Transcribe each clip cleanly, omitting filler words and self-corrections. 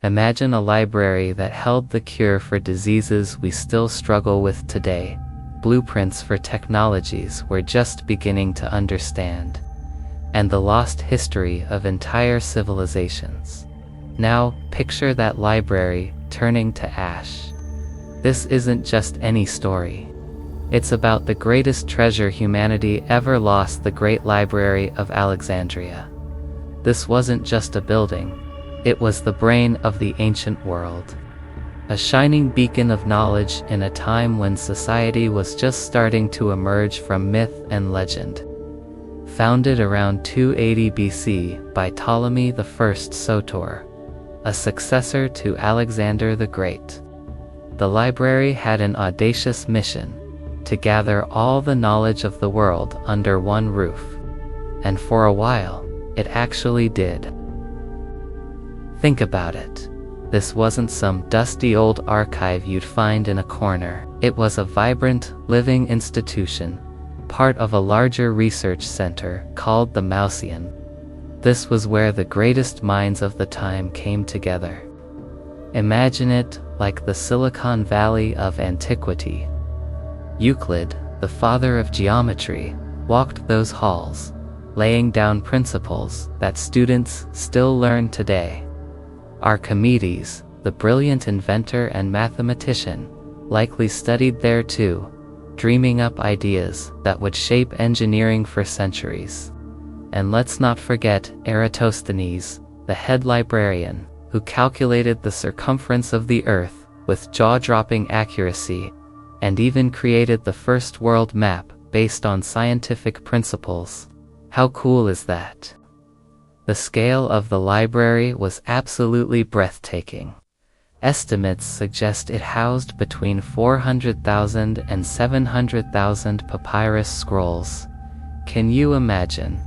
Imagine a library that held the cure for diseases we still struggle with today, blueprints for technologies we're just beginning to understand, and the lost history of entire civilizations. Now, picture that library turning to ash. This isn't just any story. It's about the greatest treasure humanity ever lost, the Great Library of Alexandria. This wasn't just a building, it was the brain of the ancient world. A shining beacon of knowledge in a time when society was just starting to emerge from myth and legend. Founded around 280 BC by Ptolemy I Soter, a successor to Alexander the Great, the library had an audacious mission: to gather all the knowledge of the world under one roof. And for a while, it actually did. Think about it. This wasn't some dusty old archive you'd find in a corner. It was a vibrant, living institution, part of a larger research center called the Mauseon. This was where the greatest minds of the time came together. Imagine it like the Silicon Valley of antiquity. Euclid, the father of geometry, walked those halls, laying down principles that students still learn today. Archimedes, the brilliant inventor and mathematician, likely studied there too, dreaming up ideas that would shape engineering for centuries. And let's not forget Eratosthenes, the head librarian, who calculated the circumference of the Earth with jaw-dropping accuracy, and even created the first world map based on scientific principles. How cool is that? The scale of the library was absolutely breathtaking. Estimates suggest it housed between 400,000 and 700,000 papyrus scrolls. Can you imagine?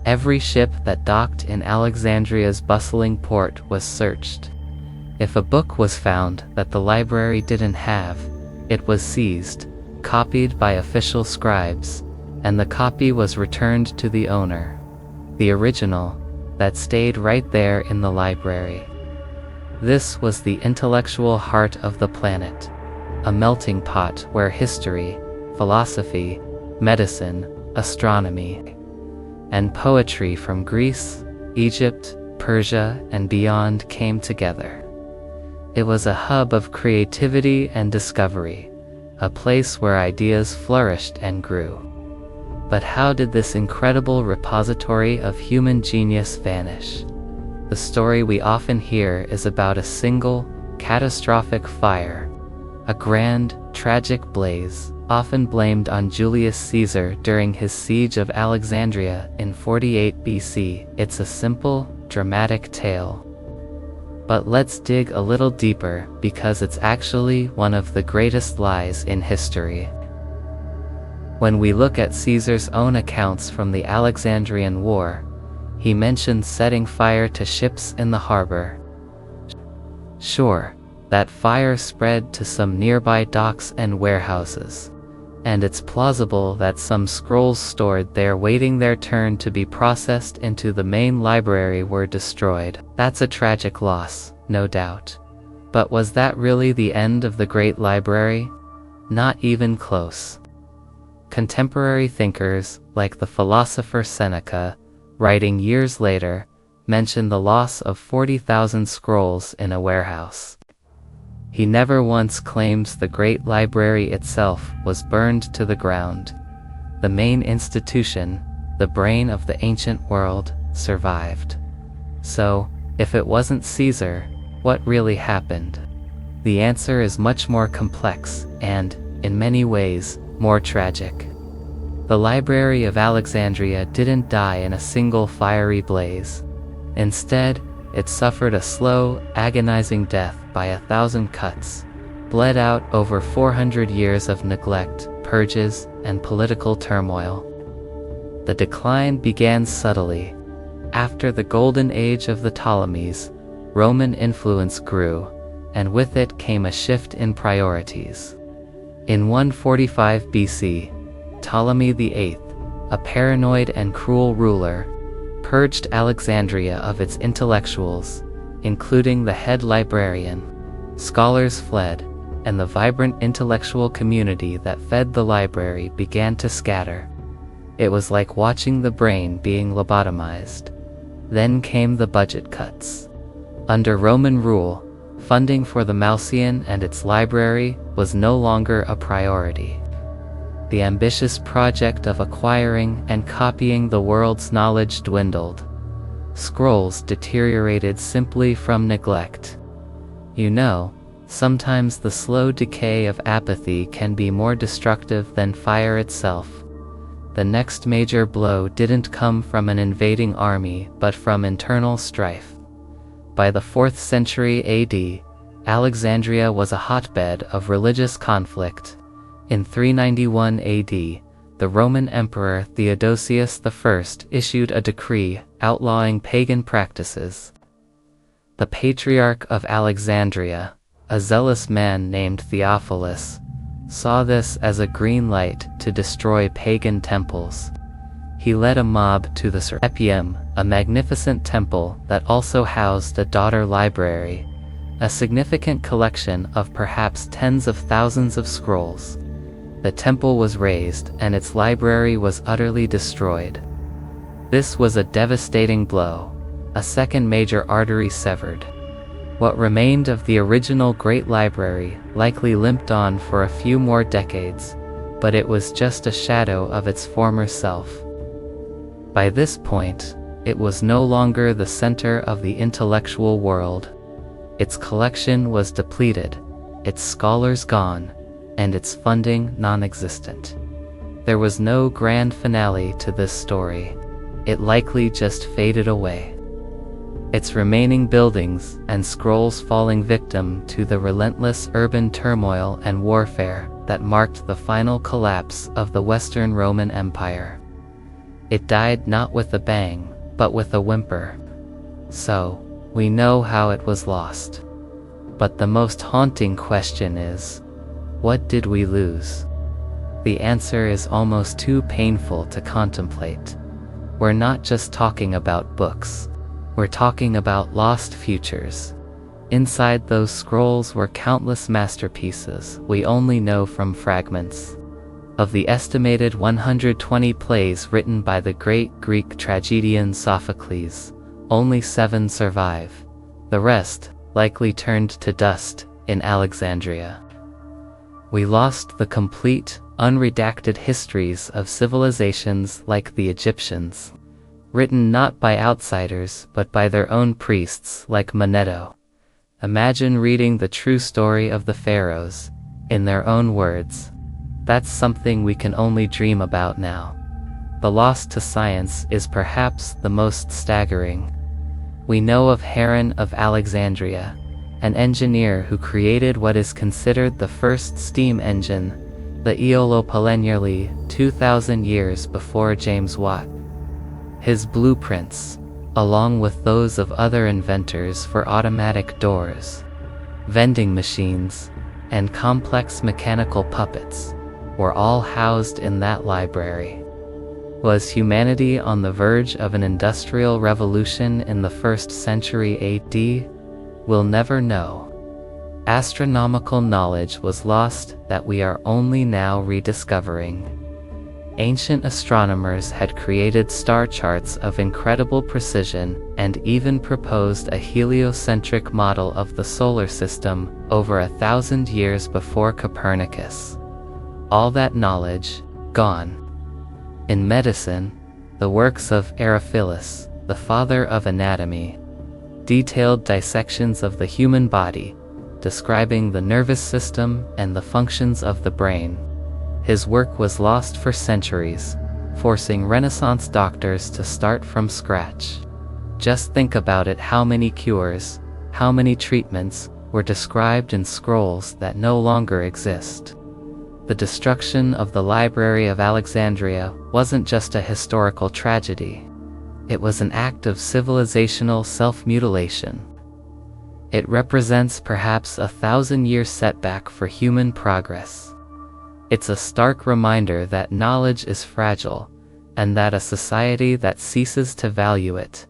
Every ship that docked in Alexandria's bustling port was searched. If a book was found that the library didn't have, it was seized, copied by official scribes, and the copy was returned to the owner. The original, that stayed right there in the library. This was the intellectual heart of the planet, a melting pot where history, philosophy, medicine, astronomy, and poetry from Greece, Egypt, Persia, and beyond came together. It was a hub of creativity and discovery, a place where ideas flourished and grew. But how did this incredible repository of human genius vanish? The story we often hear is about a single, catastrophic fire, a grand, tragic blaze, often blamed on Julius Caesar during his siege of Alexandria in 48 BC. It's a simple, dramatic tale. But let's dig a little deeper, because it's actually one of the greatest lies in history. When we look at Caesar's own accounts from the Alexandrian War, he mentions setting fire to ships in the harbor. Sure, that fire spread to some nearby docks and warehouses, and it's plausible that some scrolls stored there waiting their turn to be processed into the main library were destroyed. That's a tragic loss, no doubt. But was that really the end of the Great Library? Not even close. Contemporary thinkers, like the philosopher Seneca, writing years later, mention the loss of 40,000 scrolls in a warehouse. He never once claims the Great Library itself was burned to the ground. The main institution, the brain of the ancient world, survived. So, if it wasn't Caesar, what really happened? The answer is much more complex and, in many ways, more tragic. The Library of Alexandria didn't die in a single fiery blaze. Instead, it suffered a slow, agonizing death by 1,000 cuts, bled out over 400 years of neglect, purges, and political turmoil. The decline began subtly. After the golden age of the Ptolemies, Roman influence grew, and with it came a shift in priorities. In 145 BC, Ptolemy VIII, a paranoid and cruel ruler, purged Alexandria of its intellectuals, including the head librarian. Scholars fled, and the vibrant intellectual community that fed the library began to scatter. It was like watching the brain being lobotomized. Then came the budget cuts. Under Roman rule, funding for the Malsean and its library was no longer a priority. The ambitious project of acquiring and copying the world's knowledge dwindled. Scrolls deteriorated simply from neglect. Sometimes the slow decay of apathy can be more destructive than fire itself. The next major blow didn't come from an invading army but from internal strife. By the 4th century AD, Alexandria was a hotbed of religious conflict. In 391 AD, the Roman Emperor Theodosius I issued a decree outlawing pagan practices. The Patriarch of Alexandria, a zealous man named Theophilus, saw this as a green light to destroy pagan temples. He led a mob to the Serapeium, a magnificent temple that also housed a daughter library, a significant collection of perhaps tens of thousands of scrolls. The temple was razed and its library was utterly destroyed. This was a devastating blow, a second major artery severed. What remained of the original Great Library likely limped on for a few more decades, but it was just a shadow of its former self. By this point, it was no longer the center of the intellectual world. Its collection was depleted, its scholars gone, and its funding non-existent. There was no grand finale to this story. It likely just faded away. Its remaining buildings and scrolls falling victim to the relentless urban turmoil and warfare that marked the final collapse of the Western Roman Empire. It died not with a bang, but with a whimper. So, we know how it was lost. But the most haunting question is, what did we lose? The answer is almost too painful to contemplate. We're not just talking about books. We're talking about lost futures. Inside those scrolls were countless masterpieces we only know from fragments. Of the estimated 120 plays written by the great Greek tragedian Sophocles, only 7 survive. The rest likely turned to dust in Alexandria. We lost the complete, unredacted histories of civilizations like the Egyptians, written not by outsiders but by their own priests like Manetho. Imagine reading the true story of the pharaohs, in their own words. That's something we can only dream about now. The loss to science is perhaps the most staggering. We know of Heron of Alexandria, an engineer who created what is considered the first steam engine, the Eolopale, nearly 2,000 years before James Watt. His blueprints, along with those of other inventors for automatic doors, vending machines, and complex mechanical puppets, were all housed in that library. Was humanity on the verge of an industrial revolution in the 1st century AD? We'll never know. Astronomical knowledge was lost that we are only now rediscovering. Ancient astronomers had created star charts of incredible precision and even proposed a heliocentric model of the solar system over 1,000 years before Copernicus. All that knowledge, gone. In medicine, the works of Aristophanes, the father of anatomy, detailed dissections of the human body, describing the nervous system and the functions of the brain. His work was lost for centuries, forcing Renaissance doctors to start from scratch. Just think about it: how many cures, how many treatments were described in scrolls that no longer exist. The destruction of the Library of Alexandria wasn't just a historical tragedy. It was an act of civilizational self-mutilation. It represents perhaps a 1,000-year setback for human progress. It's a stark reminder that knowledge is fragile, and that a society that ceases to value it,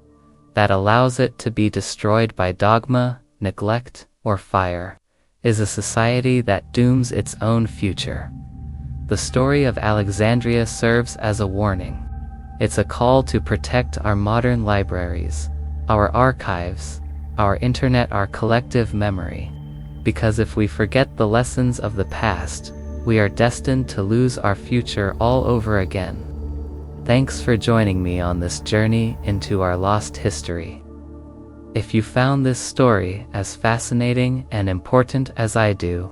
that allows it to be destroyed by dogma, neglect, or fire, is a society that dooms its own future. The story of Alexandria serves as a warning. It's a call to protect our modern libraries, our archives, our internet, our collective memory. Because if we forget the lessons of the past, we are destined to lose our future all over again. Thanks for joining me on this journey into our lost history. If you found this story as fascinating and important as I do,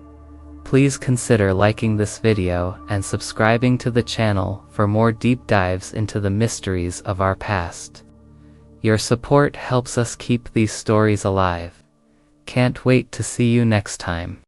please consider liking this video and subscribing to the channel for more deep dives into the mysteries of our past. Your support helps us keep these stories alive. Can't wait to see you next time.